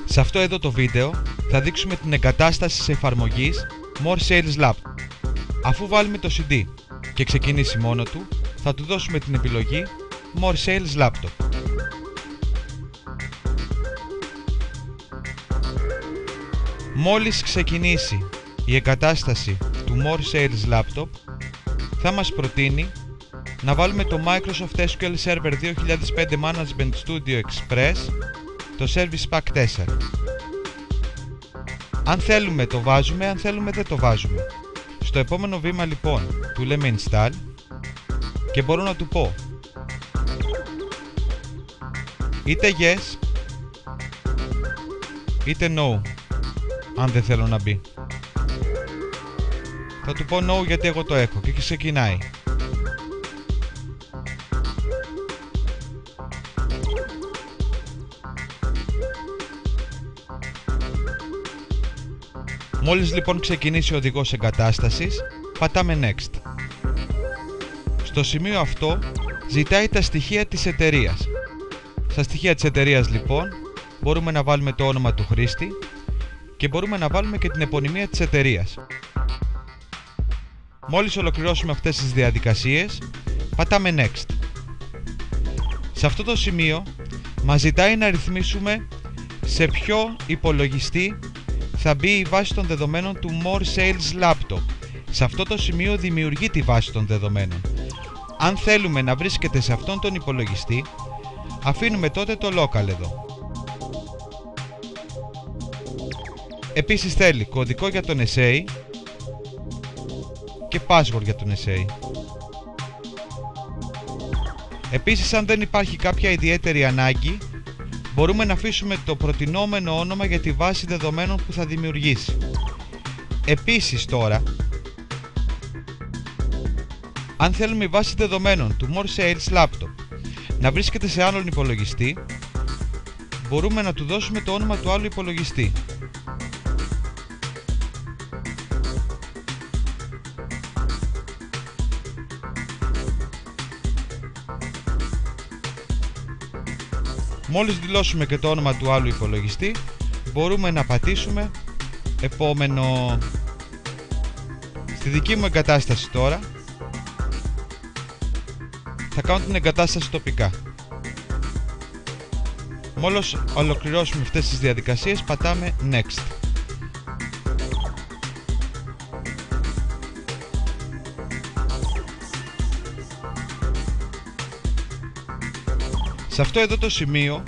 Σε αυτό εδώ το βίντεο θα δείξουμε την εγκατάσταση της εφαρμογής More Sales Laptop. Αφού βάλουμε το CD και ξεκινήσει μόνο του, θα του δώσουμε την επιλογή More Sales Laptop. Μόλις ξεκινήσει η εγκατάσταση του More Sales Laptop, θα μας προτείνει να βάλουμε το Microsoft SQL Server 2005 Management Studio Express, το Service Pack 4. Αν θέλουμε το βάζουμε, αν θέλουμε δεν το βάζουμε. Στο επόμενο βήμα λοιπόν του λέμε Install και μπορώ να του πω είτε Yes είτε No αν δεν θέλω να μπει. Θα του πω No γιατί εγώ το έχω και ξεκινάει. Μόλις λοιπόν ξεκινήσει ο οδηγός εγκατάστασης, πατάμε Next. Στο σημείο αυτό ζητάει τα στοιχεία της εταιρείας. Στα στοιχεία της εταιρείας λοιπόν μπορούμε να βάλουμε το όνομα του χρήστη και μπορούμε να βάλουμε και την επωνυμία της εταιρείας. Μόλις ολοκληρώσουμε αυτές τις διαδικασίες, πατάμε Next. Σε αυτό το σημείο μας ζητάει να ρυθμίσουμε σε ποιο υπολογιστή θα μπει η βάση των δεδομένων του More Sales Laptop. Σε αυτό το σημείο δημιουργεί τη βάση των δεδομένων. Αν θέλουμε να βρίσκεται σε αυτόν τον υπολογιστή, αφήνουμε τότε το local εδώ. Επίσης θέλει κωδικό για τον SA και password για τον SA. Επίσης, αν δεν υπάρχει κάποια ιδιαίτερη ανάγκη, μπορούμε να αφήσουμε το προτινόμενο όνομα για τη βάση δεδομένων που θα δημιουργήσει. Επίσης τώρα, αν θέλουμε η βάση δεδομένων του More Sales Laptop να βρίσκεται σε άλλον υπολογιστή, μπορούμε να του δώσουμε το όνομα του άλλου υπολογιστή. Μόλις δηλώσουμε και το όνομα του άλλου υπολογιστή, μπορούμε να πατήσουμε επόμενο. Στη δική μου εγκατάσταση τώρα θα κάνω την εγκατάσταση τοπικά. Μόλις ολοκληρώσουμε αυτές τις διαδικασίες, πατάμε Next. Σε αυτό εδώ το σημείο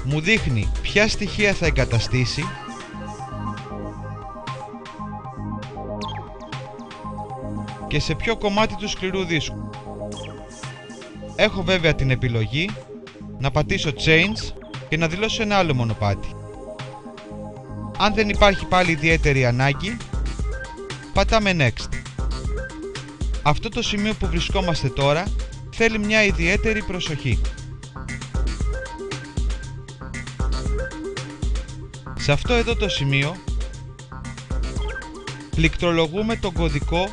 μου δείχνει ποια στοιχεία θα εγκαταστήσει και σε ποιο κομμάτι του σκληρού δίσκου. Έχω βέβαια την επιλογή να πατήσω Change και να δηλώσω ένα άλλο μονοπάτι. Αν δεν υπάρχει πάλι ιδιαίτερη ανάγκη, πατάμε Next. Αυτό το σημείο που βρισκόμαστε τώρα θέλει μια ιδιαίτερη προσοχή. Σε αυτό εδώ το σημείο πληκτρολογούμε τον κωδικό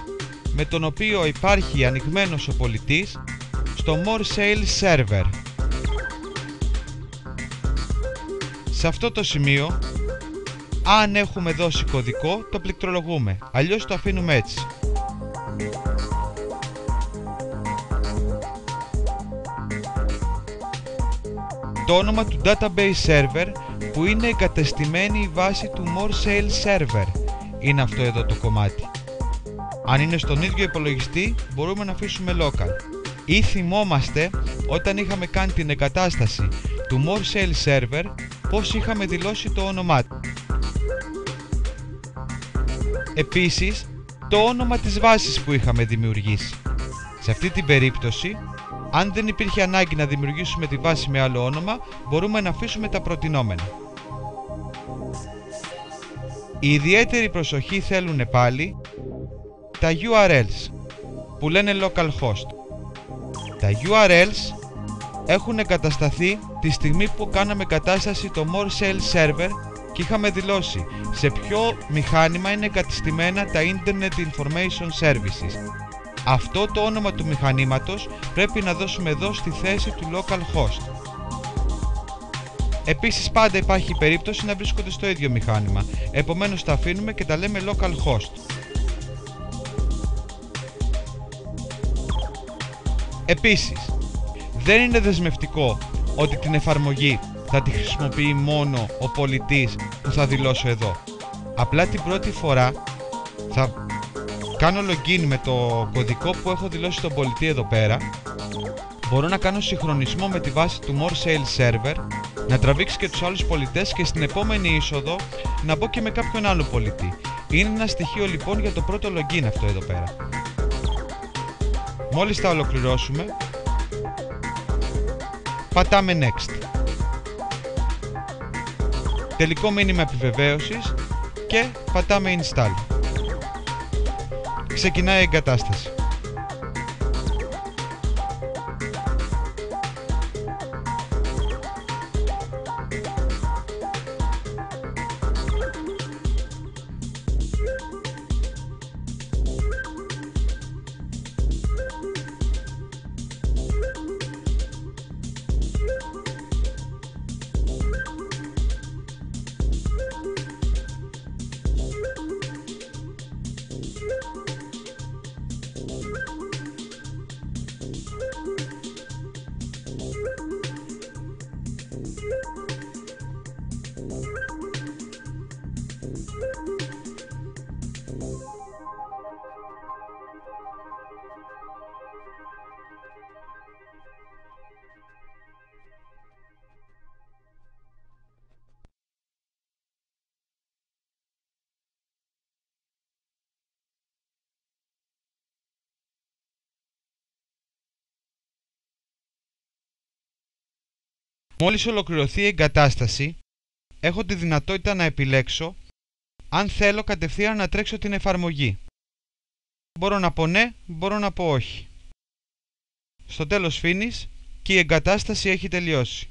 με τον οποίο υπάρχει ανοιγμένος ο πολιτής στο More Sales Server. Σε αυτό το σημείο, αν έχουμε δώσει κωδικό, το πληκτρολογούμε, αλλιώς το αφήνουμε έτσι. Το όνομα του Database Server που είναι εγκατεστημένη η βάση του More Sales Server είναι αυτό εδώ το κομμάτι. Αν είναι στον ίδιο υπολογιστή, μπορούμε να αφήσουμε local. Ή θυμόμαστε όταν είχαμε κάνει την εγκατάσταση του More Sales Server πως είχαμε δηλώσει το όνομά του. Επίσης, το όνομα της βάσης που είχαμε δημιουργήσει. Σε αυτή την περίπτωση, αν δεν υπήρχε ανάγκη να δημιουργήσουμε τη βάση με άλλο όνομα, μπορούμε να αφήσουμε τα προτινόμενα. Η ιδιαίτερη προσοχή θέλουν πάλι τα URLs που λένε localhost. Τα URLs έχουν εγκατασταθεί τη στιγμή που κάναμε εγκατάσταση το More Sales Server και είχαμε δηλώσει σε ποιο μηχάνημα είναι εγκατεστημένα τα Internet Information Services. Αυτό το όνομα του μηχανήματος πρέπει να δώσουμε εδώ στη θέση του localhost. Επίσης πάντα υπάρχει η περίπτωση να βρίσκονται στο ίδιο μηχάνημα, επομένως τα αφήνουμε και τα λέμε localhost. Επίσης, δεν είναι δεσμευτικό ότι την εφαρμογή θα τη χρησιμοποιεί μόνο ο πολιτής που θα δηλώσω εδώ. Απλά την πρώτη φορά θα κάνω login με το κωδικό που έχω δηλώσει στον πολιτή εδώ πέρα. Μπορώ να κάνω συγχρονισμό με τη βάση του More Sales Server, να τραβήξει και τους άλλους πολιτές και στην επόμενη είσοδο να μπω και με κάποιον άλλο πολιτή. Είναι ένα στοιχείο λοιπόν για το πρώτο login αυτό εδώ πέρα. Μόλις τα ολοκληρώσουμε, πατάμε Next. Τελικό μήνυμα επιβεβαίωσης και πατάμε Install. Ξεκινάει η εγκατάσταση. Μόλις ολοκληρωθεί η εγκατάσταση, έχω τη δυνατότητα να επιλέξω αν θέλω κατευθείαν να τρέξω την εφαρμογή. Μπορώ να πω ναι, μπορώ να πω όχι. Στο τέλος finish και η εγκατάσταση έχει τελειώσει.